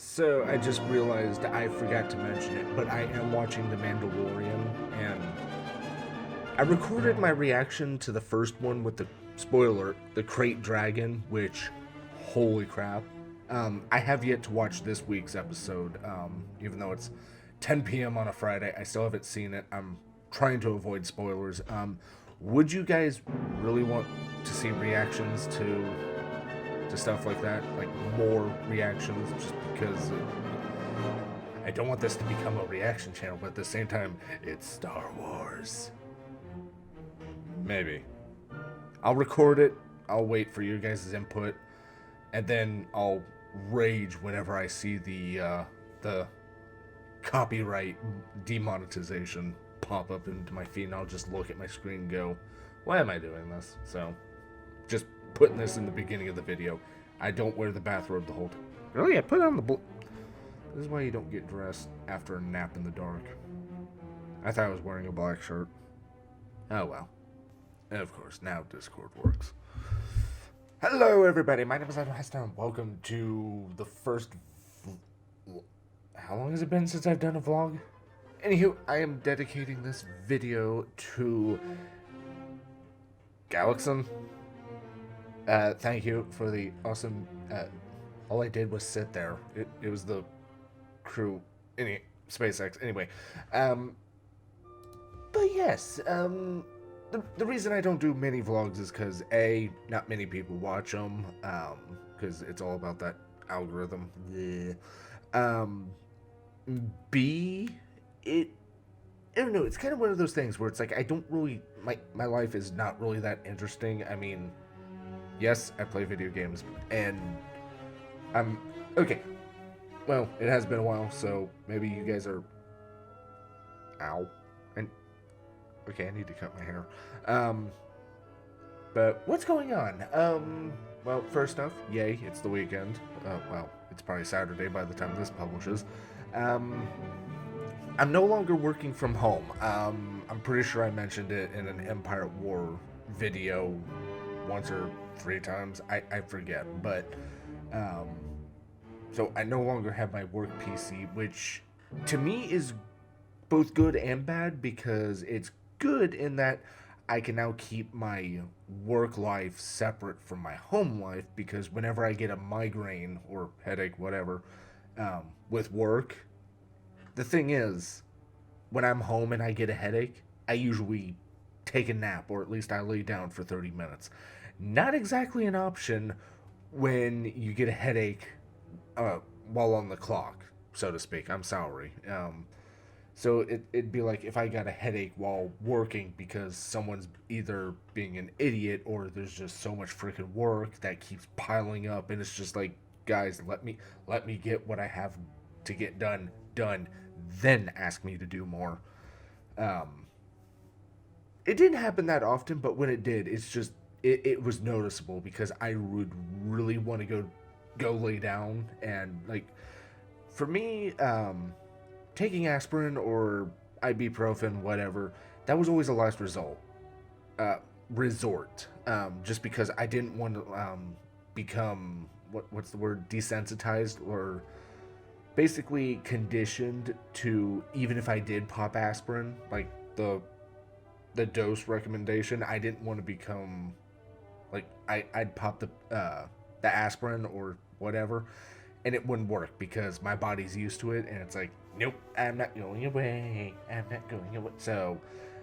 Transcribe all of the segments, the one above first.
So I just realized I forgot to mention it, but I am watching The Mandalorian, and I recorded my reaction to the first one with the spoiler, the Crate Dragon, which, holy crap. I have yet to watch this week's episode, even though it's 10 p.m. on a Friday. I still haven't seen it. I'm trying to avoid spoilers. Would you guys really want to see reactions to stuff like that, like more reactions, just because I don't want this to become a reaction channel, but at the same time, it's Star Wars. Maybe. I'll record it, I'll wait for your guys' input, and then I'll rage whenever I see the copyright demonetization pop up into my feed, and I'll just look at my screen and go, why am I doing this? So, just putting this in the beginning of the video. I don't wear the bathrobe the whole time. Really? I put on the This is why you don't get dressed after a nap in the dark. I thought I was wearing a black shirt. Oh well. And of course, now Discord works. Hello everybody, my name is Adam Hester and welcome to the first... How long has it been since I've done a vlog? Anywho, I am dedicating this video to Galaxon. Thank you for the awesome... all I did was sit there. It was the crew... SpaceX. Anyway. But yes, the reason I don't do many vlogs is because A, not many people watch them, because it's all about that algorithm. Yeah. B, I don't know, it's kind of one of those things where it's like, I don't really, my life is not really that interesting. I mean, yes, I play video games, and I'm, okay, well, it has been a while, so maybe you guys are, ow, and, okay, I need to cut my hair, but what's going on? Well, first off, yay, it's the weekend, well, it's probably Saturday by the time this publishes. I'm no longer working from home. I'm pretty sure I mentioned it in an Empire at War video once or 3 times. I forget, but so I no longer have my work PC, which to me is both good and bad, because it's good in that I can now keep my work life separate from my home life, because whenever I get a migraine or headache, whatever, with work, the thing is, when I'm home and I get a headache, I usually take a nap, or at least I lay down for 30 minutes. Not exactly an option when you get a headache while on the clock, so to speak. I'm sorry. So it'd be like if I got a headache while working because someone's either being an idiot or there's just so much freaking work that keeps piling up, and it's just like, guys, let me get what I have to get done, then ask me to do more. It didn't happen that often, but when it did, it's just it was noticeable, because I would really want to go lay down, and like, for me, taking aspirin or ibuprofen, whatever, that was always the last resort. Just because I didn't want to become, what's the word, desensitized, or basically conditioned to, even if I did pop aspirin, like the dose recommendation, I didn't want to become like, I'd pop the aspirin or whatever, and it wouldn't work because my body's used to it, and it's like, nope, I'm not going away. So,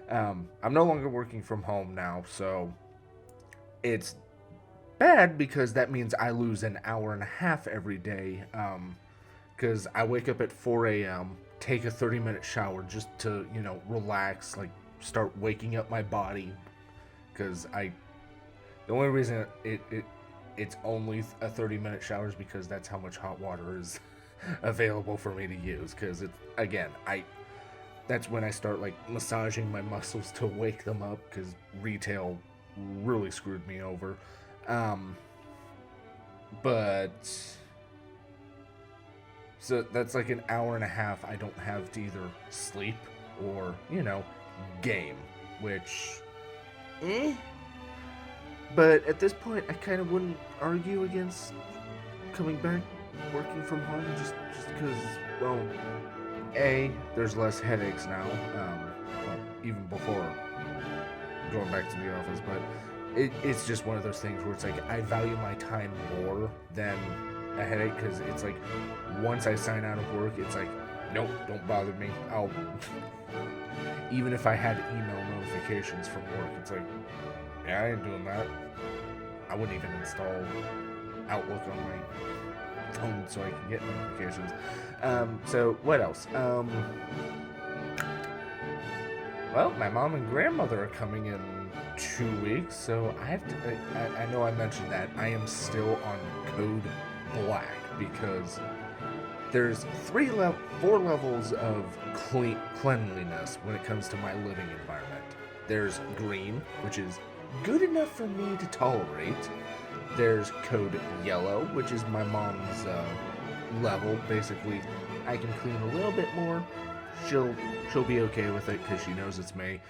I'm no longer working from home now, so it's bad because that means I lose an hour and a half every day, because I wake up at 4 a.m., take a 30-minute shower just to, relax, like, start waking up my body, because the only reason it's only a 30-minute shower is because that's how much hot water is available for me to use, because that's when I start, like, massaging my muscles to wake them up, because retail really screwed me over. But so that's like an hour and a half I don't have to either sleep or, game, which, but at this point, I kind of wouldn't argue against coming back working from home just because, well, A, there's less headaches now, well, even before going back to the office, but it's just one of those things where it's like I value my time more than a headache because it's like once I sign out of work, it's like, nope, don't bother me. I'll, even if I had email notifications from work, it's like, yeah, I ain't doing that. I wouldn't even install Outlook on my phone so I can get notifications. So what else? Well, my mom and grandmother are coming in 2 weeks, so I have to. I know I mentioned that I am still on code black because there's 4 levels of cleanliness when it comes to my living environment. There's green, which is good enough for me to tolerate. There's code yellow, which is my mom's level. Basically, I can clean a little bit more. She'll be okay with it because she knows it's me.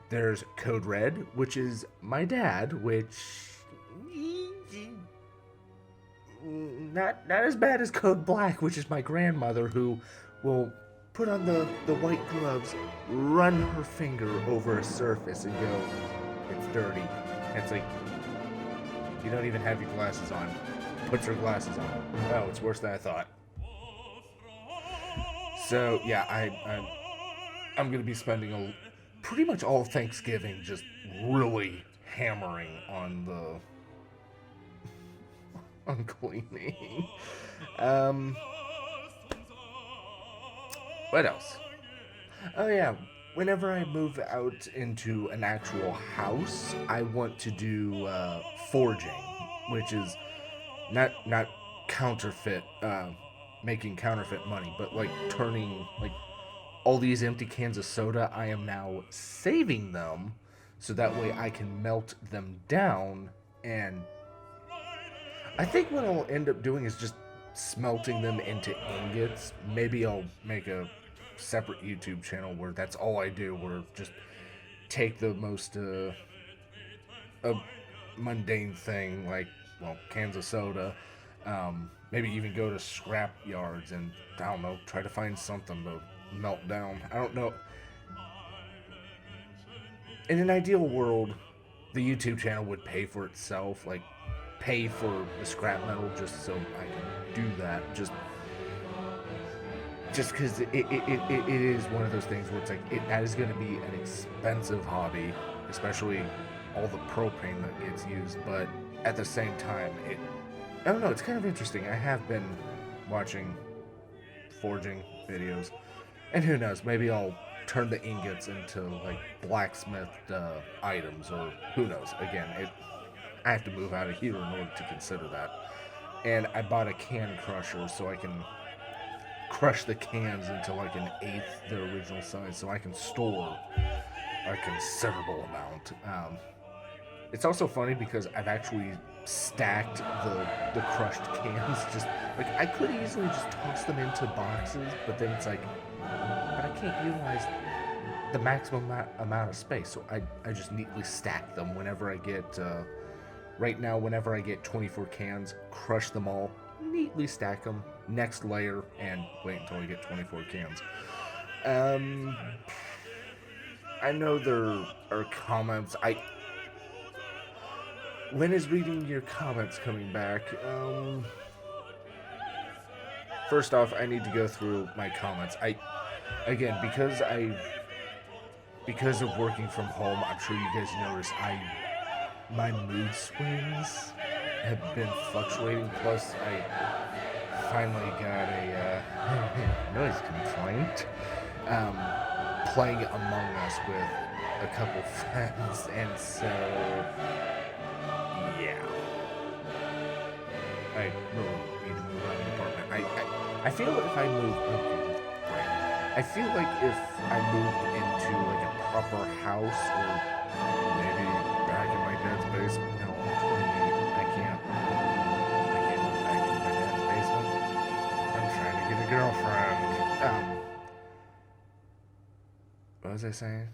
There's code red, which is my dad, which not as bad as code black, which is my grandmother, who will put on the white gloves, run her finger over a surface and go, it's dirty. And it's like, you don't even have your glasses on. Puts her glasses on. Oh, it's worse than I thought. So yeah, I'm gonna be spending pretty much all of Thanksgiving just really hammering on cleaning. What else? Oh yeah, whenever I move out into an actual house, I want to do forging, which is not counterfeit, making counterfeit money, but like turning like all these empty cans of soda. I am now saving them so that way I can melt them down, and I think what I'll end up doing is just smelting them into ingots. Maybe I'll make a separate YouTube channel where that's all I do, where just take the most mundane thing like, well, cans of soda, maybe even go to scrap yards and, I don't know, try to find something to melt down. I don't know. In an ideal world, the YouTube channel would pay for itself, like pay for the scrap metal just so I can do that. Just because it is one of those things where it's like that is going to be an expensive hobby, especially all the propane that gets used. But at the same time, I don't know, it's kind of interesting. I have been watching forging videos, and who knows, maybe I'll turn the ingots into like blacksmith items, or who knows. Again, I have to move out of here in order to consider that. And I bought a can crusher so I can crush the cans into like an eighth their original size, so I can store a considerable amount. It's also funny because I've actually stacked the crushed cans. Just like I could easily just toss them into boxes, but then it's like, but I can't utilize the maximum amount of space, so I just neatly stack them whenever I get. Right now, whenever I get 24 cans, crush them all, neatly stack them, next layer, and wait until I get 24 cans. I know there are comments. When is reading your comments coming back? First off, I need to go through my comments. Again, because of working from home, I'm sure you guys noticed my mood swings have been fluctuating. Plus, I finally got a noise complaint playing Among Us with a couple friends, and so yeah, I really need to move out of the apartment. I feel if I move, I feel like if I moved into like a proper house, or maybe back in my dad's basement. No, I'm 28. I can't move back in my dad's basement. I'm trying to get a girlfriend. What was I saying?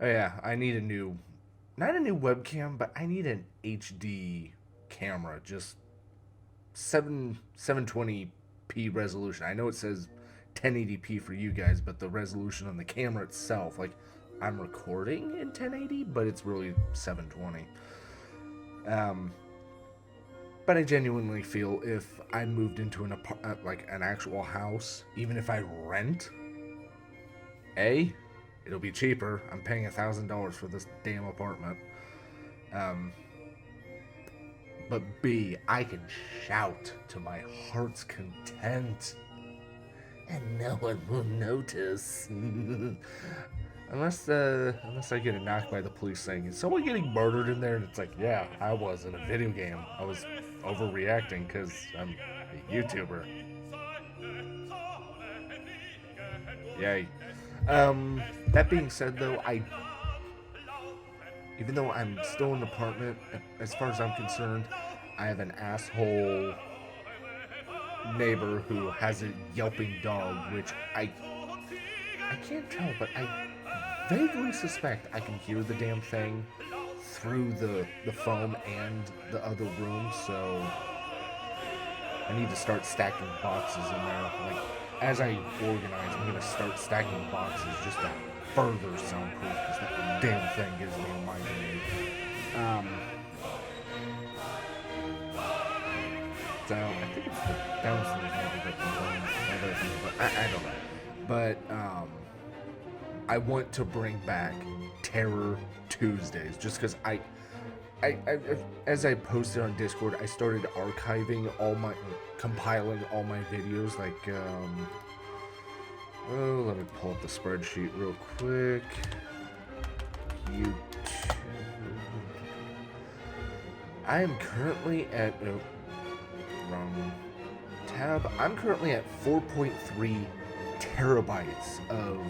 Oh yeah, I need not a new webcam, but I need an HD camera. Just 720p 1080p resolution. I know it says 1080p for you guys, but the resolution on the camera itself, like, I'm recording in 1080, but it's really 720. But I genuinely feel if I moved into an like an actual house, even if I rent, it'll be cheaper. I'm paying $1,000 for this damn apartment. But B, I can shout to my heart's content, and no one will notice. Unless I get a knock by the police saying, "Is someone getting murdered in there?" And it's like, yeah, I was in a video game. I was overreacting because I'm a YouTuber. Yay. That being said, though, even though I'm still in an apartment, as far as I'm concerned, I have an asshole neighbor who has a yelping dog, which I can't tell, but I vaguely suspect I can hear the damn thing through the foam and the other room, so I need to start stacking boxes in there. Like, as I organize, I'm gonna start stacking boxes just to further soundproof, because that damn thing gives me a migraine. So I think it's the downstairs neighbor that complains, but I don't know. But I want to bring back Terror Tuesdays, just because I as I posted on Discord, I started compiling all my videos, like, let me pull up the spreadsheet real quick. YouTube. I am currently at, wrong tab. I'm currently at 4.3 terabytes of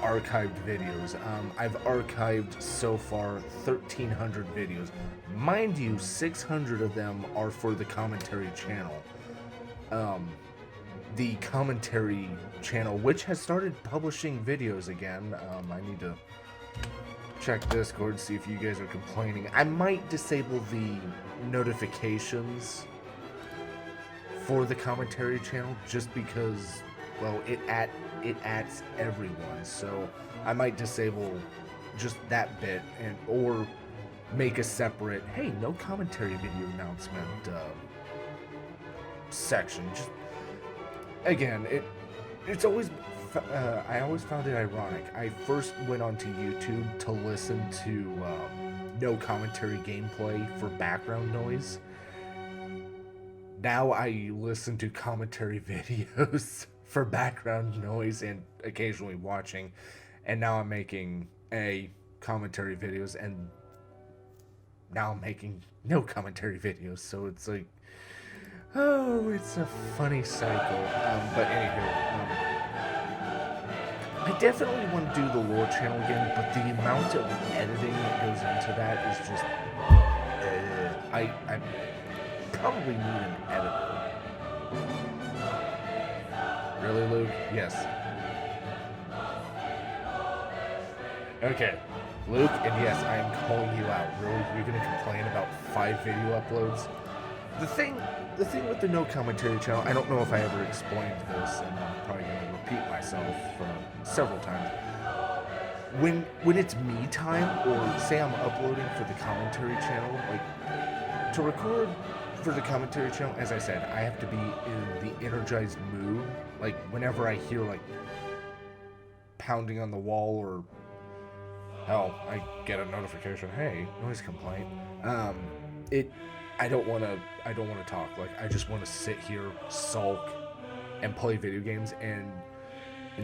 archived videos. I've archived so far 1,300 videos. Mind you, 600 of them are for the commentary channel. The commentary channel, which has started publishing videos again. I need to check Discord, see if you guys are complaining. I might disable the notifications for the commentary channel just because, well, it adds everyone, so I might disable just that bit, or make a separate, hey, no commentary video announcement section. Just again, it's always I always found it ironic. I first went onto YouTube to listen to no commentary gameplay for background noise. Now I listen to commentary videos for background noise and occasionally watching, and now I'm making commentary videos, and now I'm making no commentary videos, so it's like, oh, it's a funny cycle. But anywho, I definitely want to do the lore channel again, but the amount of editing that goes into that is just, I probably need an editor. Really, Luke? Yes. Okay, Luke, and yes, I am calling you out. Really, you're gonna complain about 5 video uploads? The thing with the no commentary channel, I don't know if I ever explained this, and I'm probably gonna repeat myself several times. When it's me time, or say I'm uploading for the commentary channel, like, to record for the commentary channel, as I said, I have to be in the energized mood. Like, whenever I hear, like, pounding on the wall, or hell, I get a notification, hey, noise complaint. I don't want to talk. Like, I just want to sit here, sulk, and play video games. And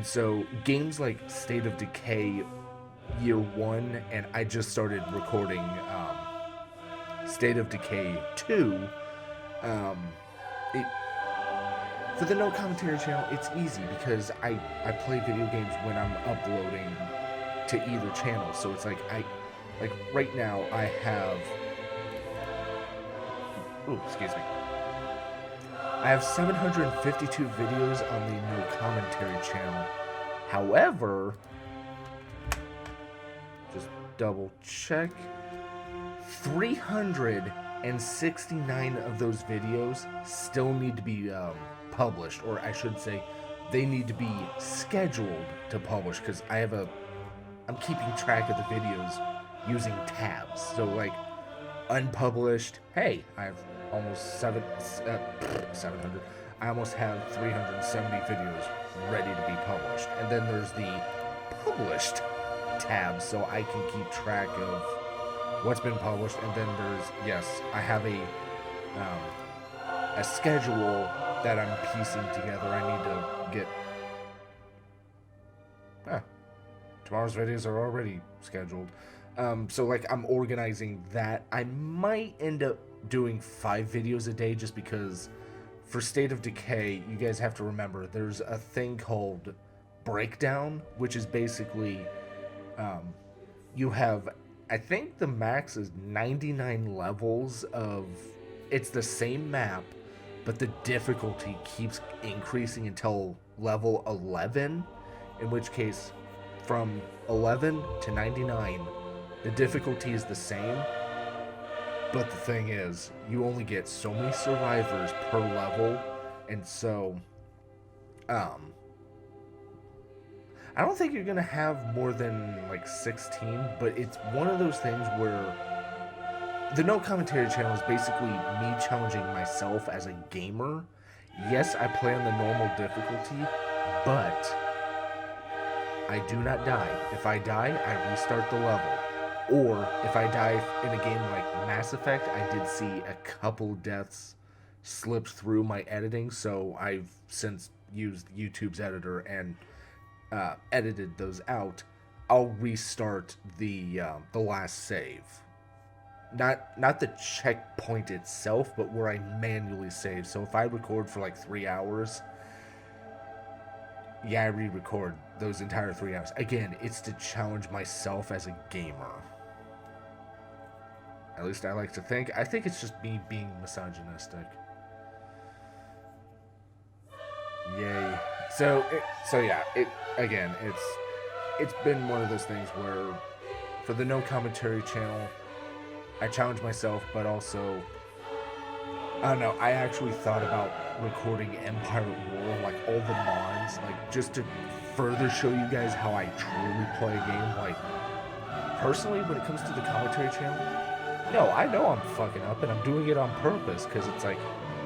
so games like State of Decay Year 1, and I just started recording State of Decay 2. For the no commentary channel, it's easy because I play video games when I'm uploading to either channel. So it's like right now I have, I have 752 videos on the no commentary channel. However, just double check, 369 of those videos still need to be published, or I should say, they need to be scheduled to publish, because I'm keeping track of the videos using tabs. So like unpublished, hey, I have almost 700. I almost have 370 videos ready to be published. And then there's the published tab, so I can keep track of what's been published. And then there's, yes, I have a schedule that I'm piecing together. I need to get tomorrow's videos are already scheduled. So like I'm organizing that. I might end up doing 5 videos a day, just because for State of Decay, you guys have to remember there's a thing called breakdown, which is basically you have, I think the max is 99 levels of, it's the same map, but the difficulty keeps increasing until level 11, in which case from 11 to 99 the difficulty is the same, but the thing is you only get so many survivors per level. And so I don't think you're gonna have more than like 16, but it's one of those things where the No Commentary channel is basically me challenging myself as a gamer. Yes, I play on the normal difficulty, but I do not die. If I die, I restart the level. Or if I die in a game like Mass Effect, I did see a couple deaths slipped through my editing, so I've since used YouTube's editor and edited those out. I'll restart the last save. Not the checkpoint itself, but where I manually save. So if I record for like 3 hours, yeah, I re-record those entire 3 hours. Again, it's to challenge myself as a gamer. At least I like to think. I think it's just me being misogynistic. Yay. So yeah, it's been one of those things where for the No Commentary channel, I challenge myself, but also, I don't know, I actually thought about recording Empire at War, like all the mods, like just to further show you guys how I truly play a game. Like, personally, when it comes to the commentary channel, no, I know I'm fucking up and I'm doing it on purpose, because it's like,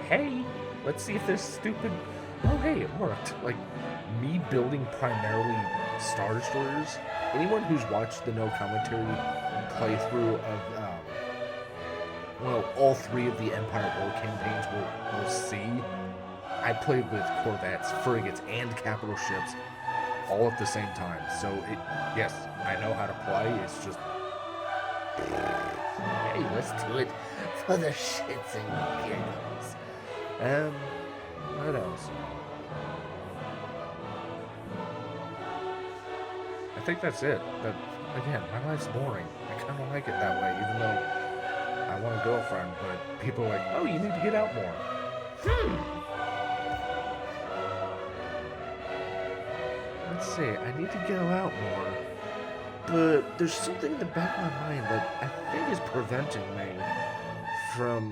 hey, let's see if this stupid, oh hey, it worked. Like, me building primarily Star Destroyers, anyone who's watched the No Commentary playthrough of, all 3 of the Empire War campaigns will see, I played with corvettes, frigates, and capital ships all at the same time. So yes, I know how to play. It's just, hey, let's do it for the shits and giggles. What else? I think that's it. That, again, my life's boring. I kind of like it that way, even though I want a girlfriend, but people are like, oh, you need to get out more. Let's see, I need to go out more, but there's something in the back of my mind that I think is preventing me from,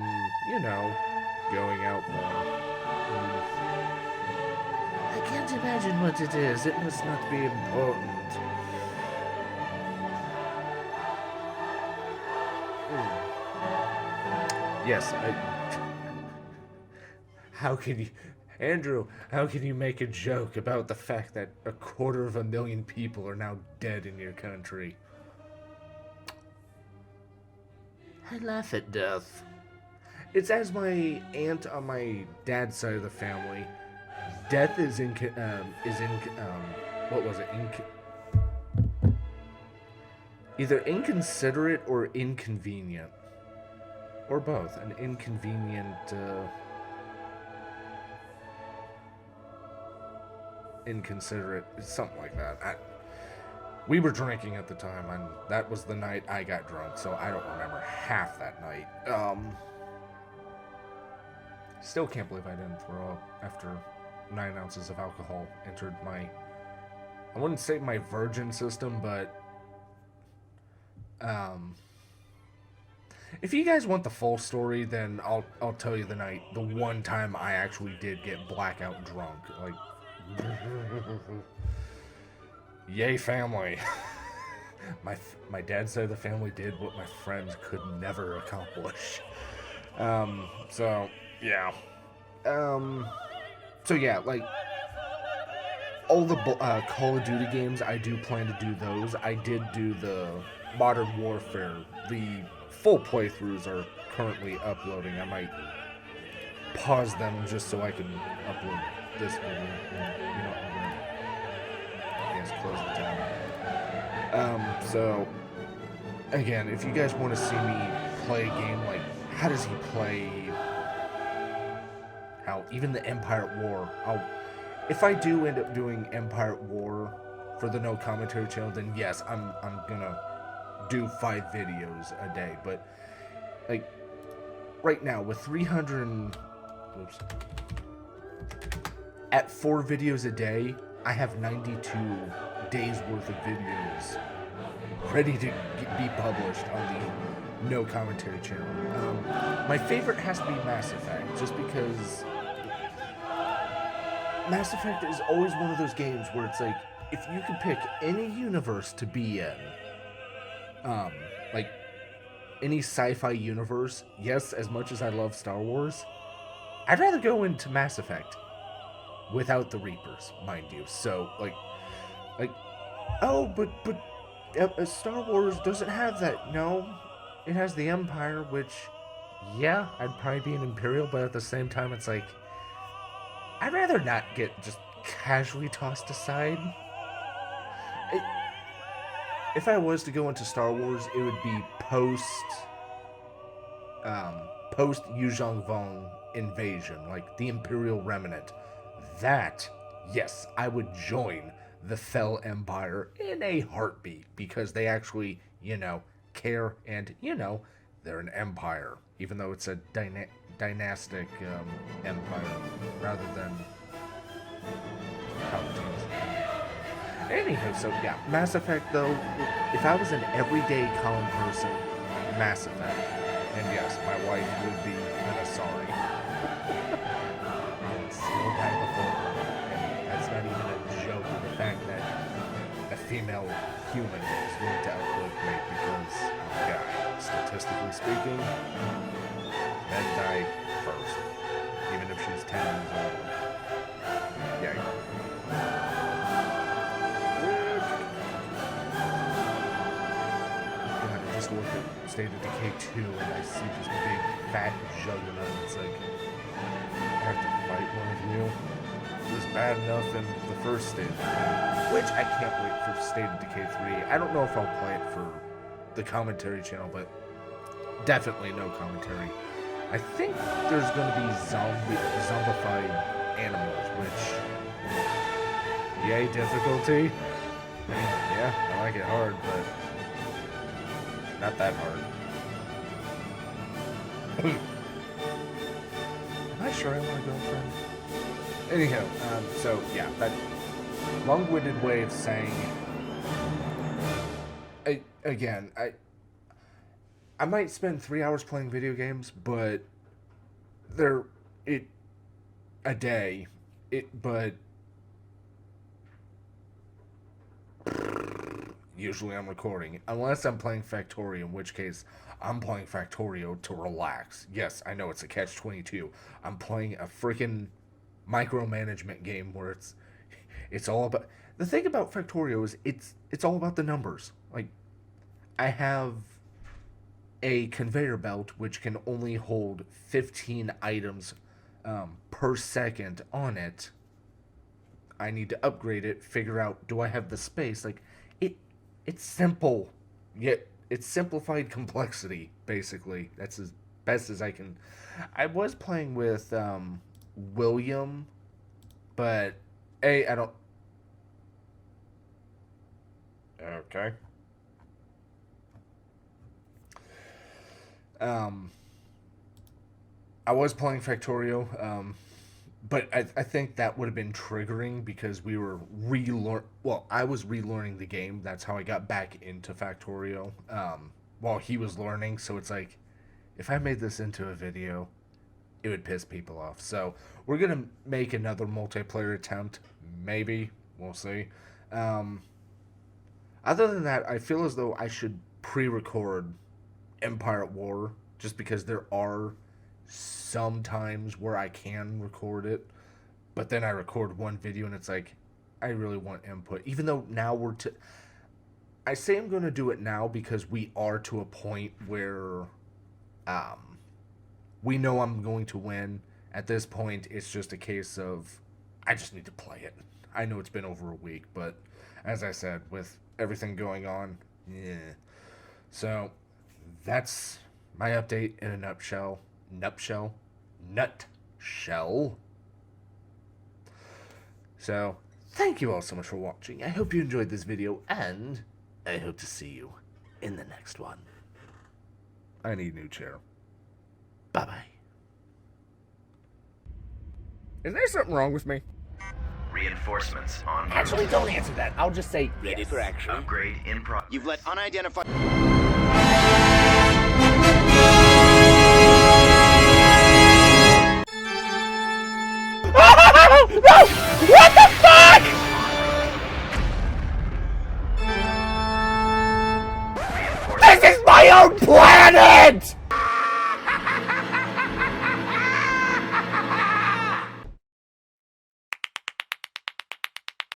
going out more. I can't imagine what it is. It must not be important. Yes, how can you, Andrew, how can you make a joke about the fact that 250,000 people are now dead in your country? I laugh at death. It's as my aunt on my dad's side of the family, death is either inconsiderate or inconvenient. Or both. An inconvenient, inconsiderate, something like that. We were drinking at the time, and that was the night I got drunk, so I don't remember half that night. Still can't believe I didn't throw up after 9 ounces of alcohol entered my, I wouldn't say my virgin system, but, If you guys want the full story, then I'll tell you the one time I actually did get blackout drunk. Like, yay family. my dad's side of the family did what my friends could never accomplish. So yeah. Um, so yeah, like all the Call of Duty games, I do plan to do those. I did do the Modern Warfare. The full playthroughs are currently uploading. I might pause them just so I can upload this video. You know, yes, close the tab. So again, if you guys want to see me play a game like how does he play, how even the Empire at War, if I do end up doing Empire at War for the No Commentary channel, then yes, I'm gonna do 5 videos a day. But like right now with 300 at 4 videos a day, I have 92 days worth of videos ready to be published on the No Commentary channel. My favorite has to be Mass Effect, just because Mass Effect is always one of those games where it's like, if you could pick any universe to be in, like any sci-fi universe, yes, as much as I love Star Wars, I'd rather go into Mass Effect without the Reapers, mind you. So like, oh, but Star Wars doesn't have that. No, it has the Empire, which, yeah, I'd probably be an Imperial, but at the same time, it's like, I'd rather not get just casually tossed aside. If I was to go into Star Wars, it would be post Yu Zhong invasion, like the Imperial Remnant. That, yes, I would join the Fell Empire in a heartbeat, because they actually, care, and, they're an empire, even though it's a dynastic empire rather than Palpatine's. Anywho, so yeah, Mass Effect though, if I was an everyday common person, Mass Effect. And yes, my wife would be an Asari. I would still die before her. And that's not even a joke of the fact that a female human is going to outlive me because, yeah, statistically speaking, men die first, even if she's 10 years old. Yeah. God, I just looked at State of Decay 2 and I see this big fat juggernaut. It's like, I have to fight one of you. It was bad enough in the first State of Decay, which I can't wait for State of Decay 3. I don't know if I'll play it for the commentary channel, but definitely no commentary. I think there's going to be zombified animals, which, yay, difficulty. I mean, yeah, I like it hard, but not that hard. Am I sure I want a girlfriend? Anyhow, so yeah, that long-winded way of saying, I might spend 3 hours playing video games, but a day, but usually I'm recording, unless I'm playing Factorio, in which case I'm playing Factorio to relax. Yes, I know it's a catch-22. I'm playing a freaking micromanagement game where it's all about, the thing about Factorio is it's all about the numbers. Like, I have a conveyor belt which can only hold 15 items per second on it. I need to upgrade it, figure out, do I have the space? Like, it's simple, yet it's simplified complexity, basically. That's as best as I can. I was playing with William, but I don't. Okay. I was playing Factorio, but I think that would have been triggering because we were I was relearning the game. That's how I got back into Factorio, while he was learning. So it's like, if I made this into a video, it would piss people off. So we're gonna make another multiplayer attempt. Maybe. We'll see. Other than that, I feel as though I should pre-record Empire at War, just because there are some times where I can record it, but then I record one video and it's like, I really want input. Even though now I say I'm going to do it now because we are to a point where we know I'm going to win. At this point, it's just a case of I just need to play it. I know it's been over a week, but as I said, with everything going on, yeah. So that's my update in a nutshell. So thank you all so much for watching. I hope you enjoyed this video, and I hope to see you in the next one. I need a new chair. Bye-bye. Is there something wrong with me? Reinforcements on. Actually, don't answer that. I'll just say Ready for action. Upgrade in progress. You've let unidentified...